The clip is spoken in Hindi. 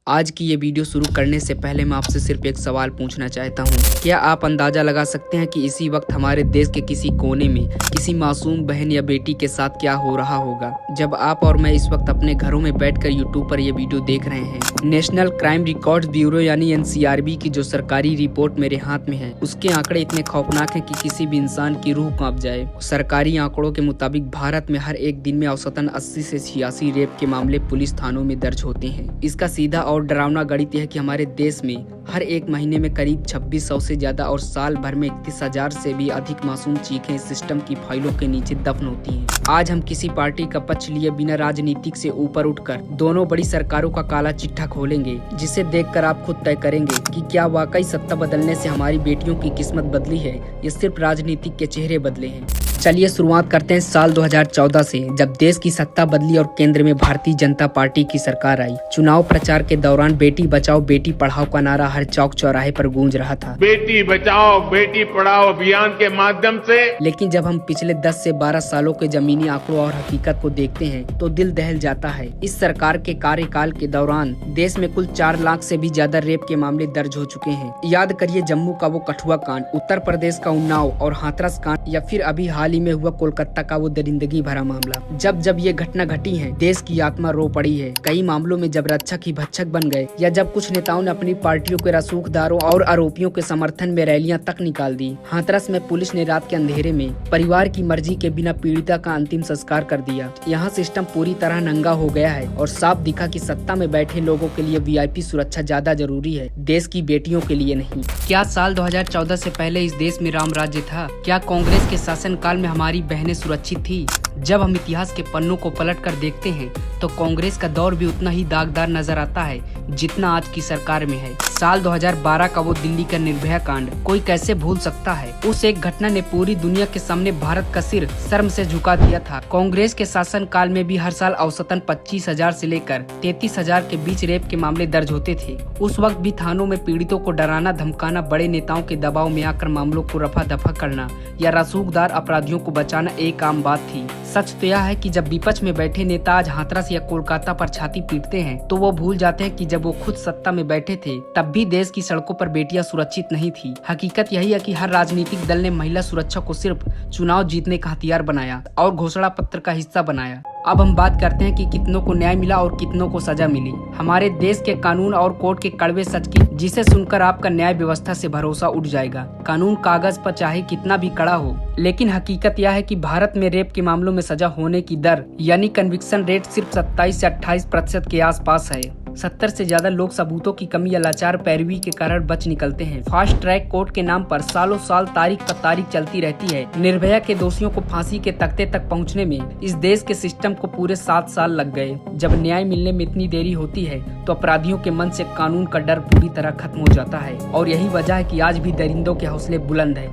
आज की ये वीडियो शुरू करने से पहले मैं आपसे सिर्फ एक सवाल पूछना चाहता हूँ। क्या आप अंदाजा लगा सकते हैं कि इसी वक्त हमारे देश के किसी कोने में किसी मासूम बहन या बेटी के साथ क्या हो रहा होगा, जब आप और मैं इस वक्त अपने घरों में बैठकर यूट्यूब पर ये वीडियो देख रहे हैं। नेशनल क्राइम रिकॉर्ड्स ब्यूरो यानी NCRB की जो सरकारी रिपोर्ट मेरे हाथ में है, उसके आंकड़े इतने खौफनाक हैं कि किसी भी इंसान की रूह कांप जाए। सरकारी आंकड़ों के मुताबिक भारत में हर एक दिन में औसतन 80 से 86 रेप के मामले पुलिस थानों में दर्ज होते हैं। इसका सीधा और डरावना गणित यह है कि हमारे देश में हर एक महीने में करीब 2600 से ज्यादा और साल भर में 31,000 से भी अधिक मासूम चीखें सिस्टम की फाइलों के नीचे दफन होती हैं। आज हम किसी पार्टी का पक्ष लिए बिना राजनीतिक से ऊपर उठकर दोनों बड़ी सरकारों का काला चिट्ठा खोलेंगे, जिसे देखकर आप खुद तय करेंगे कि क्या वाकई सत्ता बदलने से हमारी बेटियों की किस्मत बदली है या सिर्फ राजनीतिक के चेहरे बदले हैं। चलिए शुरुआत करते हैं साल 2014 से, जब देश की सत्ता बदली और केंद्र में भारतीय जनता पार्टी की सरकार आई। चुनाव प्रचार के दौरान बेटी बचाओ बेटी पढ़ाओ का नारा हर चौक चौराहे पर गूंज रहा था। बेटी बचाओ बेटी पढ़ाओ अभियान के माध्यम से। लेकिन जब हम पिछले 10 से 12 सालों के जमीनी आंकड़ों और हकीकत को देखते हैं तो दिल दहल जाता है। इस सरकार के कार्यकाल के दौरान देश में कुल 4 लाख से भी ज्यादा रेप के मामले दर्ज हो चुके हैं। याद करिए जम्मू का वो कठुआ कांड, उत्तर प्रदेश का उन्नाव और हाथरस कांड, या फिर अभी हाल ही में हुआ कोलकाता का वो दरिंदगी भरा मामला। जब जब ये घटना घटी है, देश की आत्मा रो पड़ी है। कई मामलों में जब रक्षक ही भक्षक बन गए, या जब कुछ नेताओं ने अपनी पार्टियों के रसूखदारों और आरोपियों के समर्थन में रैलियां तक निकाल दी। हाथरस में पुलिस ने रात के अंधेरे में परिवार की मर्जी के बिना पीड़िता का अंतिम संस्कार कर दिया। यहाँ सिस्टम पूरी तरह नंगा हो गया है और साफ दिखा कि सत्ता में बैठे लोगों के लिए VIP सुरक्षा ज्यादा जरूरी है, देश की बेटियों के लिए नहीं। क्या साल 2014 से पहले इस देश में राम राज्य था? क्या कांग्रेस के शासन काल में हमारी बहनें सुरक्षित थी? जब हम इतिहास के पन्नों को पलट कर देखते हैं तो कांग्रेस का दौर भी उतना ही दागदार नजर आता है जितना आज की सरकार में है। साल 2012 का वो दिल्ली का निर्भया कांड कोई कैसे भूल सकता है। उस एक घटना ने पूरी दुनिया के सामने भारत का सिर शर्म से झुका दिया था। कांग्रेस के शासन काल में भी हर साल औसतन 25,000 से लेकर 33,000 के बीच रेप के मामले दर्ज होते थे। उस वक्त भी थानों में पीड़ितों को डराना धमकाना, बड़े नेताओं के दबाव में आकर मामलों को रफा दफा करना या रसूखदार अपराधियों को बचाना एक आम बात थी। सच तो यह है कि जब विपक्ष में बैठे नेता आज हाथरस या कोलकाता पर छाती पीटते हैं तो वो भूल जाते हैं कि जब वो खुद सत्ता में बैठे थे तब भी देश की सड़कों पर बेटियां सुरक्षित नहीं थी। हकीकत यही है कि हर राजनीतिक दल ने महिला सुरक्षा को सिर्फ चुनाव जीतने का हथियार बनाया और घोषणा पत्र का हिस्सा बनाया। अब हम बात करते हैं कि कितनों को न्याय मिला और कितनों को सजा मिली। हमारे देश के कानून और कोर्ट के कड़वे सच की, जिसे सुनकर आपका न्याय व्यवस्था से भरोसा उठ जाएगा। कानून कागज पर चाहे कितना भी कड़ा हो, लेकिन हकीकत यह है कि भारत में रेप के मामलों में सजा होने की दर यानी कन्विक्शन रेट सिर्फ 27 से 28% के आसपास है। 70 से ज्यादा लोग सबूतों की कमी या लाचार पैरवी के कारण बच निकलते हैं। फास्ट ट्रैक कोर्ट के नाम पर सालों साल तारीख पर तारीख चलती रहती है। निर्भया के दोषियों को फांसी के तख्ते तक पहुंचने में इस देश के सिस्टम को पूरे 7 साल लग गए। जब न्याय मिलने में इतनी देरी होती है तो अपराधियों के मन से कानून का डर पूरी तरह खत्म हो जाता है और यही वजह है कि आज भी दरिंदों के हौसले बुलंद है।